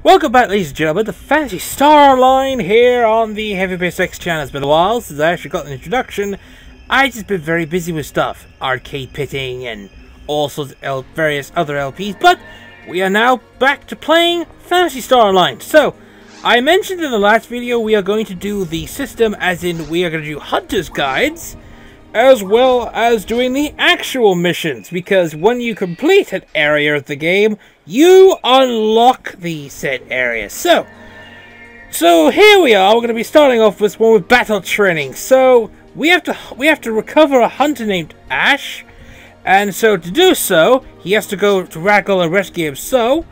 Welcome back, ladies and gentlemen, to Phantasy Star Line here on the Heavy Base X channel. It's been a while since I actually got an introduction. I've just been very busy with stuff, arcade pitting and all sorts of various other LPs, but we are now back to playing Phantasy Star Line. So, I mentioned in the last video we are going to do the system, as in we are going to do Hunter's Guides, as well as doing the actual missions, because when you complete an area of the game, you unlock the said area. So here we are. We're going to be starting off with one with battle training. So we have to recover a hunter named Ash, and so to do so, he has to go to Ragdoll and rescue him. So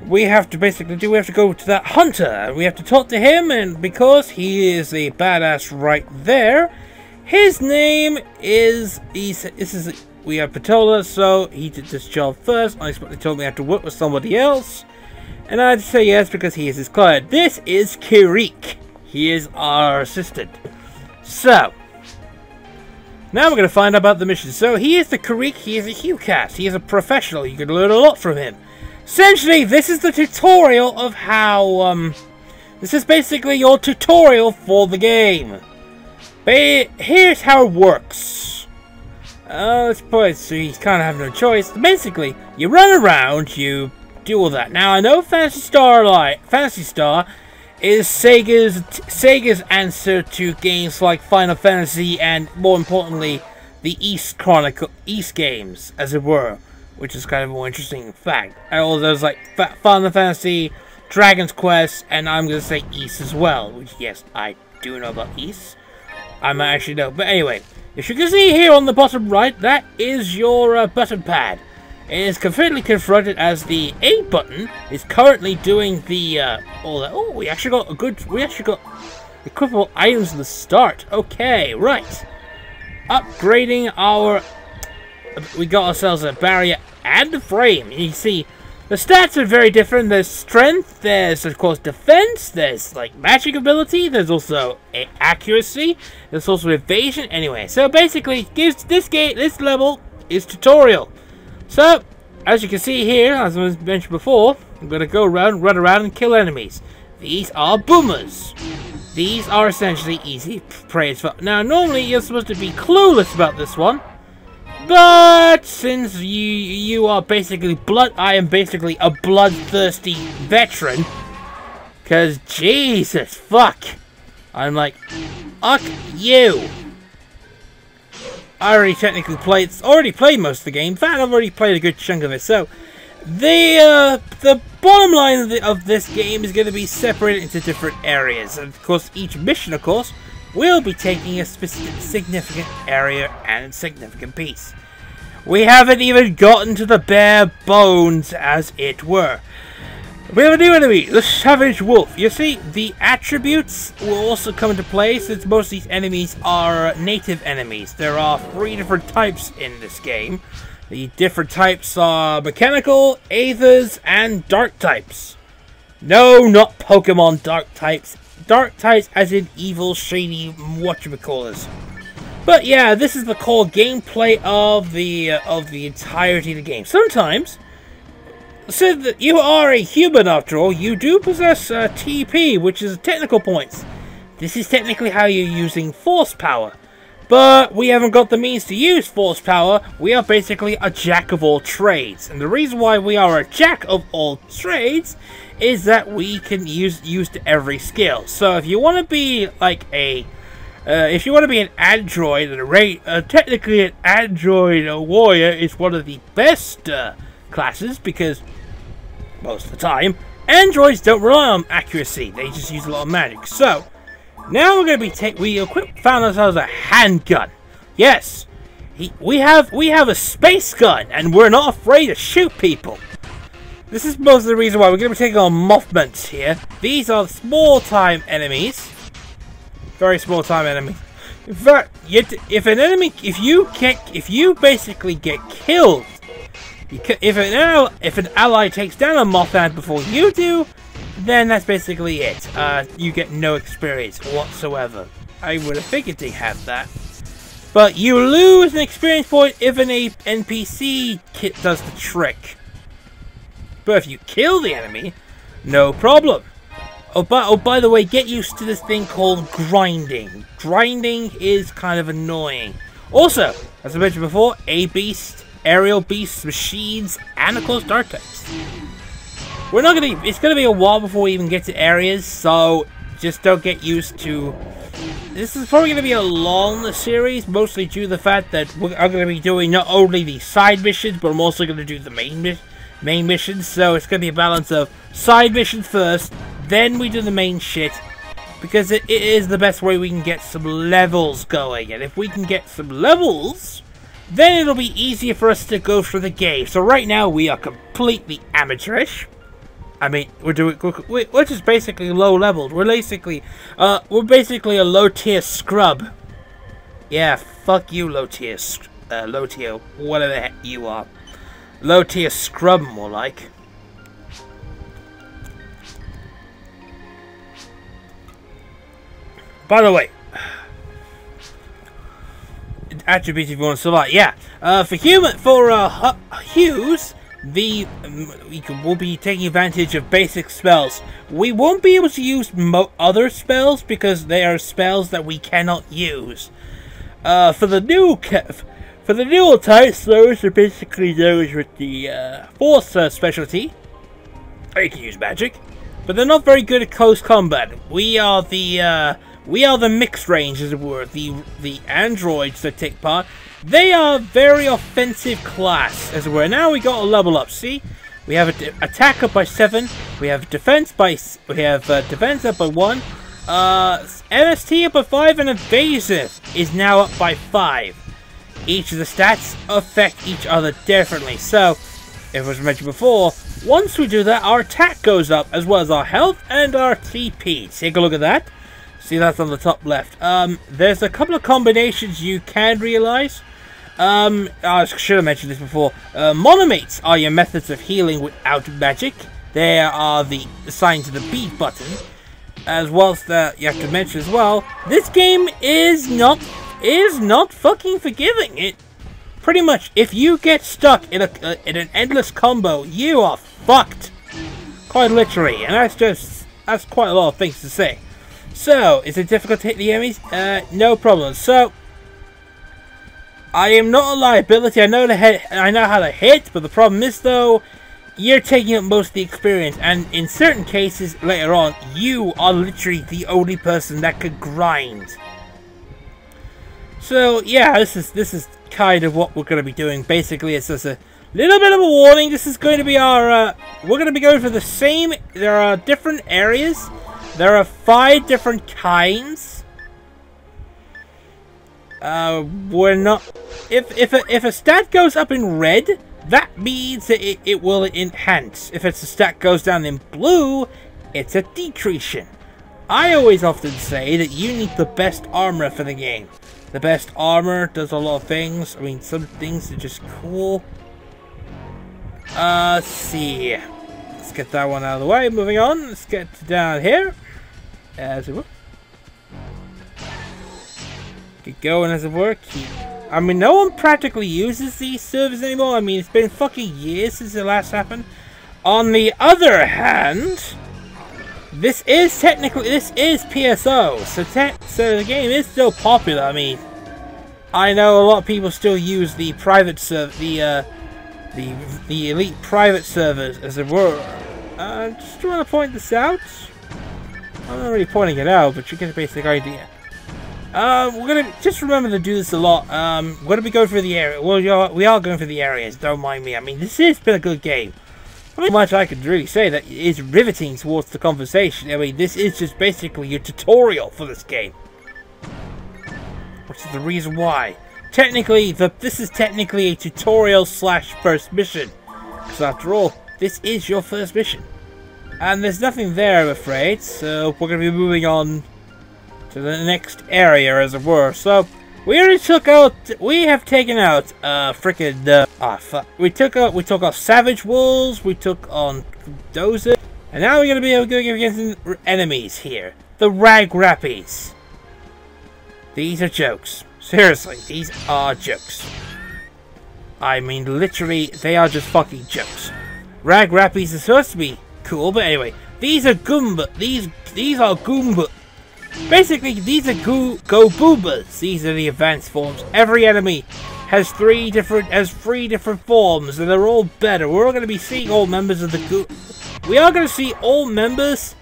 we have to go to that hunter, and we have to talk to him, and because he is a badass right there. His name is, we have Patola, so he did this job first. Unexpectedly told me I have to work with somebody else, and I had to say yes because he is his client. This is Kirik. He is our assistant. So, now we're going to find out about the mission. So, he is the Kirik, he is a HuCast. He is a professional. You can learn a lot from him. Essentially, this is the tutorial of how, this is basically your tutorial for the game. But here's how it works. Let's put it so he's kind of having no choice. Basically, you run around, you do all that. Now, I know Phantasy Star is Sega's answer to games like Final Fantasy and, more importantly, the East games, as it were, which is kind of a more interesting fact. All those like Final Fantasy, Dragon's Quest, and I'm going to say East as well, which, yes, I do know about East. I might actually know, but anyway, as you can see here on the bottom right, that is your button pad. It is completely confronted as the A button is currently doing the all that. Oh, we actually got equipable items in the start. Okay, right. Upgrading our, we got ourselves a barrier and a frame. You see, the stats are very different. There's strength, there's of course defense, there's like magic ability, there's also accuracy, there's also evasion. Anyway, so basically this level is tutorial. So, as you can see here, as I mentioned before, I'm gonna go around, run around and kill enemies. These are boomers. These are essentially easy prey. Now normally you're supposed to be clueless about this one. But since you are basically I am basically a bloodthirsty veteran. Cause Jesus fuck. I'm like, fuck you. I already played most of the game. In fact, I've already played a good chunk of it. So the bottom line of this game is going to be separated into different areas. And of course, each mission, of course, we'll be taking a specific significant area and significant piece. We haven't even gotten to the bare bones, as it were. We have a new enemy, the Savage Wolf. You see, the attributes will also come into play since most of these enemies are native enemies. There are 3 different types in this game. The different types are mechanical, aethers, and dark types. No, not Pokemon dark types. Dark types as in evil, shady, whatchamacallers. But yeah, this is the core gameplay of the entirety of the game. Sometimes, since that you are a human after all, you do possess TP, which is technical points. This is technically how you're using force power. But we haven't got the means to use force power. We are basically a jack of all trades. And the reason why we are a jack of all trades is that we can use every skill. So if you want to be like an android, technically an android warrior is one of the best classes, because most of the time androids don't rely on accuracy; they just use a lot of magic. So now we're going to be found ourselves a handgun. Yes, we have a space gun, and we're not afraid to shoot people. This is most of the reason why we're going to be taking on Mothments here. These are small-time enemies. Very small-time enemies. In fact, if you basically get killed, if an ally takes down a Mothman before you do, then that's basically it. You get no experience whatsoever. I would have figured they had that. But you lose an experience point if an NPC does the trick. But if you kill the enemy, No problem. Oh, by the way, get used to this thing called grinding. Grinding is kind of annoying. Also, as I mentioned before, A-Beast, Aerial Beasts, Machines, and of course Dark types. It's gonna be a while before we even get to areas, so just don't get used to... This is probably gonna be a long series, mostly due to the fact that I'm gonna be doing not only the side missions, but I'm also gonna do the main missions, so it's gonna be a balance of side missions first, then we do the main shit, because it is the best way we can get some levels going, and if we can get some levels, then it'll be easier for us to go through the game. So right now we are completely amateurish. I mean, we're just basically low leveled. We're basically a low tier scrub. Yeah, fuck you, low tier, whatever the heck you are. Low tier scrub, more like. By the way, attributes if you want to survive. Yeah, for Hughes, we'll be taking advantage of basic spells. We won't be able to use other spells because they are spells that we cannot use. For the newer types, those are basically those with the force specialty. You can use magic, but they're not very good at close combat. We are the mixed range, as it were. The androids that take part. They are very offensive class, as it were. Now we got a level up. See, we have attack up by 7. We have defense up by 1. MST up by 5, and evasive is now up by 5. Each of the stats affect each other differently. So, if it was mentioned before, once we do that, our attack goes up, as well as our health and our TP. Take a look at that. See, that's on the top left. There's a couple of combinations you can realize. I should have mentioned this before. Monomates are your methods of healing without magic. They are the assigned to the B button. As well as you have to mention as well, this game is not fucking forgiving. It pretty much, if you get stuck in an endless combo, you are fucked. Quite literally, and that's quite a lot of things to say. So, is it difficult to hit the enemies? No problem. So, I am not a liability. I know how to hit, but the problem is though, you're taking up most of the experience, and in certain cases later on, you are literally the only person that could grind. So yeah, this is kind of what we're going to be doing. Basically, it's just a little bit of a warning. This is going to be our. We're going to be going for the same. There are different areas. There are 5 different kinds. We're not. If a stat goes up in red, that means that it will enhance. If a stat goes down in blue, it's a decretion. I always often say that you need the best armor for the game. The best armor does a lot of things. I mean, some things are just cool. Let's see. Let's get that one out of the way. Moving on. Let's get down here. As it were. Keep going, as it were. I mean, no one practically uses these servers anymore. I mean, it's been fucking years since it last happened. On the other hand, this is PSO, so the game is still popular. I mean, I know a lot of people still use the private server, the elite private servers, as it were. Just want to point this out. I'm not really pointing it out, but you get a basic idea. We're gonna just remember to do this a lot. We're gonna be going through the area. Well, we are going through the areas. Don't mind me. I mean, this has been a good game. Not much I could really say that is riveting towards the conversation. I mean, this is just basically a tutorial for this game, which is the reason why. Technically, this is technically a tutorial / first mission, because after all, this is your first mission, and there's nothing there, I'm afraid. So we're gonna be moving on to the next area, as it were. So we already we have taken out fuck. We took out Savage Wolves, we took on Dozer, and now we're gonna be going against enemies here. The Rag Rappies. These are jokes. Seriously, these are jokes. I mean, literally, they are just fucking jokes. Rag Rappies are supposed to be cool, but anyway, These are Goomba. These are Goomba. Basically, these are Go Boobas. These are the advanced forms. Every enemy has three different forms, and they're all better. We're all going to be seeing all members of the We are going to see all members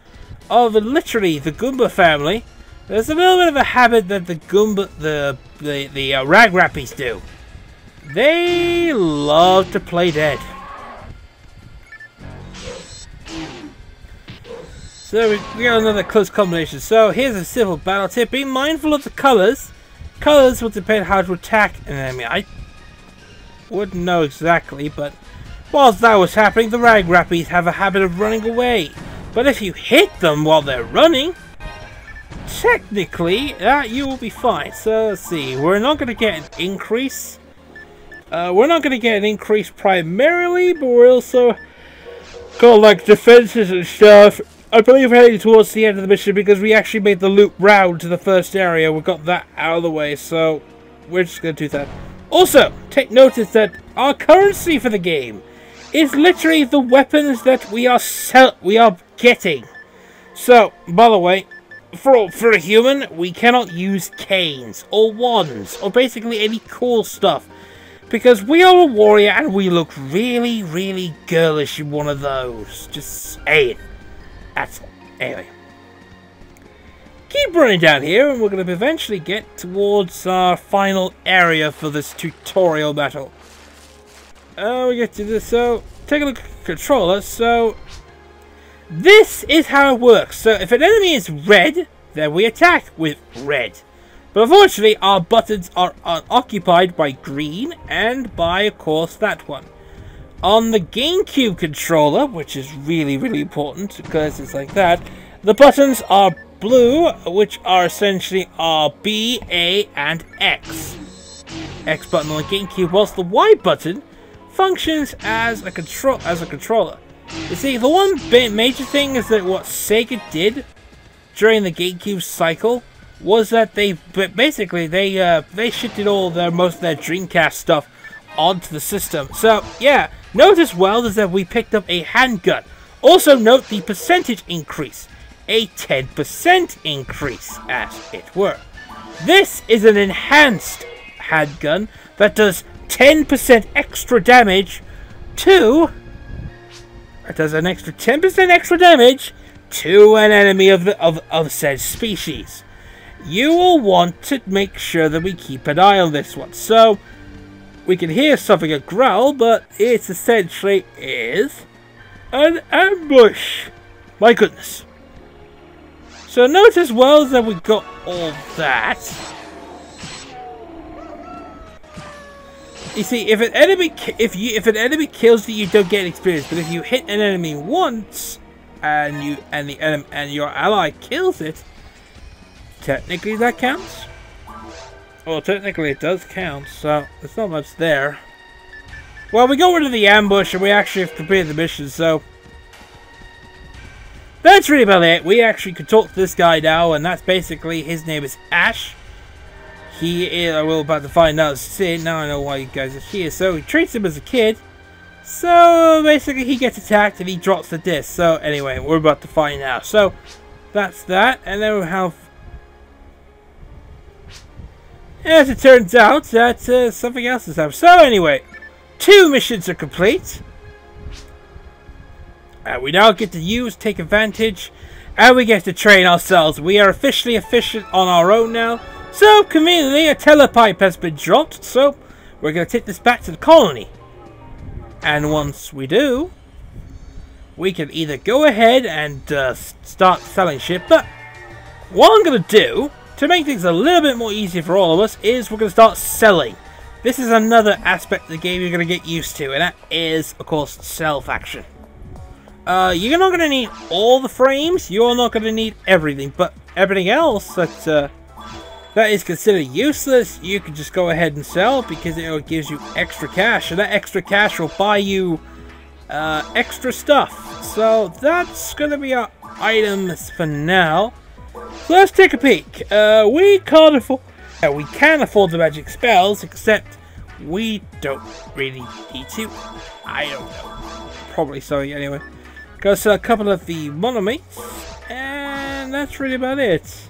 of literally the Goomba family. There's a little bit of a habit that the Goomba, the Rag Rappies do. They love to play dead. So we got another close combination. So here's a simple battle tip. Be mindful of the colors. Colors will depend how to attack an enemy. I wouldn't know exactly, but whilst that was happening, the Rag Rappies have a habit of running away. But if you hit them while they're running, technically, you will be fine. So let's see. We're not going to get an increase. We're not going to get an increase primarily, but we're also got like defenses and stuff. I believe we're heading towards the end of the mission because we actually made the loop round to the first area. We got that out of the way, so we're just going to do that. Also, take notice that our currency for the game is literally the weapons that we are getting. So, by the way, for a human, we cannot use canes or wands or basically any cool stuff because we are a warrior and we look really, really girlish in one of those. Just saying. That's all. Anyway. Keep running down here and we're going to eventually get towards our final area for this tutorial battle. We get to this, so take a look at the controller. So this is how it works. So if an enemy is red, then we attack with red. But unfortunately our buttons are occupied by green and by, of course, that one. On the GameCube controller, which is really, really important because it's like that, the buttons are blue, which are essentially B, A, and X. X button on the GameCube, whilst the Y button functions as a controller. You see, the one major thing is that what Sega did during the GameCube cycle was that they shifted most of their Dreamcast stuff onto the system. So yeah, notice well is that we picked up a handgun. Also note the percentage increase, a 10% increase, as it were. This is an enhanced handgun that does 10% extra damage to. It does an extra 10% extra damage to an enemy of said species. You will want to make sure that we keep an eye on this one. So we can hear something a growl, but it essentially is an ambush. My goodness. So notice well that we got all that. You see, if an enemy kills you, you don't get experience. But if you hit an enemy once and your ally kills it, technically that counts. Well, technically it does count, so there's not much there. Well, we go into the ambush and we actually have completed the mission, so that's really about it. We actually could talk to this guy now, and that's basically, his name is Ash. He is, we're about to find out soon. Now I know why you guys are here. So he treats him as a kid. So basically he gets attacked and he drops the disc. So anyway, we're about to find out. So that's that, and then we have, as it turns out, that something else has happened. So anyway, 2 missions are complete. We now get to take advantage, and we get to train ourselves. We are officially efficient on our own now. So conveniently, a telepipe has been dropped. So we're going to take this back to the colony. And once we do, we can either go ahead and start selling shit. But what I'm going to do, to make things a little bit more easier for all of us, is we're going to start selling. This is another aspect of the game you're going to get used to, and that is, of course, self-action. You're not going to need all the frames, you're not going to need everything, but everything else that is considered useless, you can just go ahead and sell, because it gives you extra cash, and that extra cash will buy you extra stuff. So that's going to be our items for now. So let's take a peek. We can afford the magic spells, except we don't really need to. I don't know. Probably so anyway. Go sell a couple of the monomates, and that's really about it.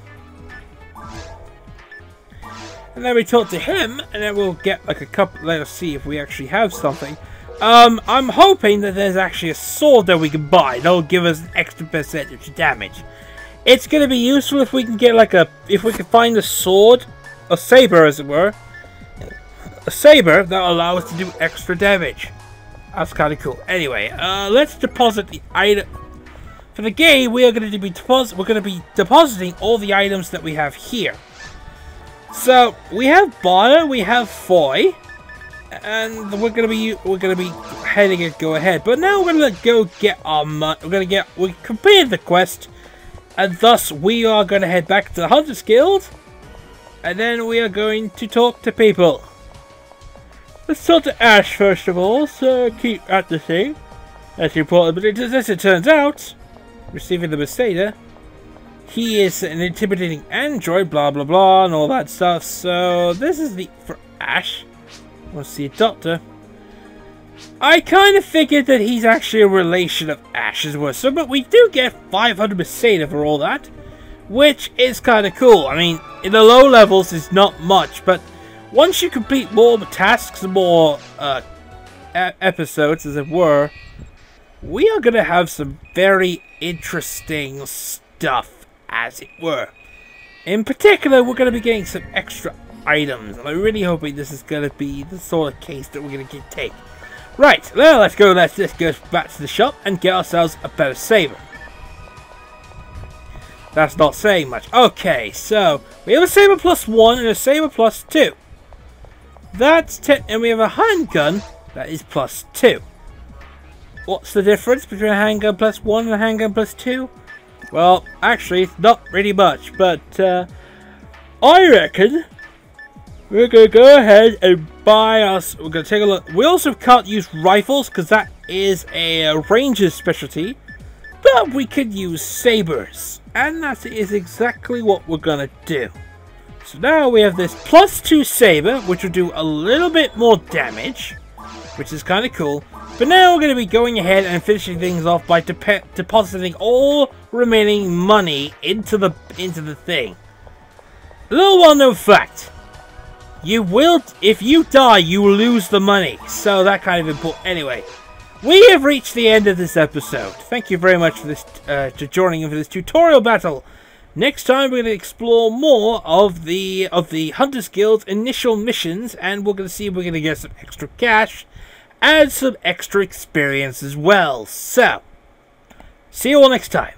And then we talk to him, and then we'll get like a couple. Let us see if we actually have something. I'm hoping that there's actually a sword that we can buy that'll give us an extra percentage of damage. It's gonna be useful if we can get like if we can find a sword, a saber as it were, a saber that'll allow us to do extra damage. That's kind of cool. Anyway, let's deposit the item. For the game, we're going to be depositing all the items that we have here. So we have Barter, we have Foy, and we're gonna be heading it go ahead. But now we're gonna go get our money. We completed the quest, and thus we are gonna head back to the Hunters Guild, and then we are going to talk to people. Let's talk to Ash first of all. So keep at the thing. That's important. But as it turns out, receiving the Beseda, he is an intimidating android, blah blah blah, and all that stuff. So this is for Ash. Want to see a doctor? I kind of figured that he's actually a relation of Ash as well. So, but we do get 500 Beseda for all that, which is kind of cool. I mean, in the low levels, it's not much, but once you complete more tasks, more episodes, as it were, we are going to have some very interesting stuff, as it were. In particular, we're going to be getting some extra items, and I'm really hoping this is going to be the sort of case that we're going to take. Right, well, let's go back to the shop and get ourselves a better saber. That's not saying much. Okay, so we have a saber +1 and a saber +2. That's 10, and we have a handgun that is +2. What's the difference between a handgun +1 and a handgun +2? Well, actually, it's not really much, but I reckon we're going to go ahead and buy us. We're going to take a look. We also can't use rifles because that is a ranger's specialty, but we could use sabers, and that is exactly what we're going to do. So now we have this +2 saber, which will do a little bit more damage, which is kind of cool. But now we're going to be going ahead and finishing things off by depositing all remaining money into the thing. A little well-known fact: if you die, you will lose the money. So that kind of important. Anyway, we have reached the end of this episode. Thank you very much for this to joining in for this tutorial battle. Next time, we're going to explore more of the Hunters Guild's initial missions, and we're going to see if we're going to get some extra cash and some extra experience as well. So, see you all next time.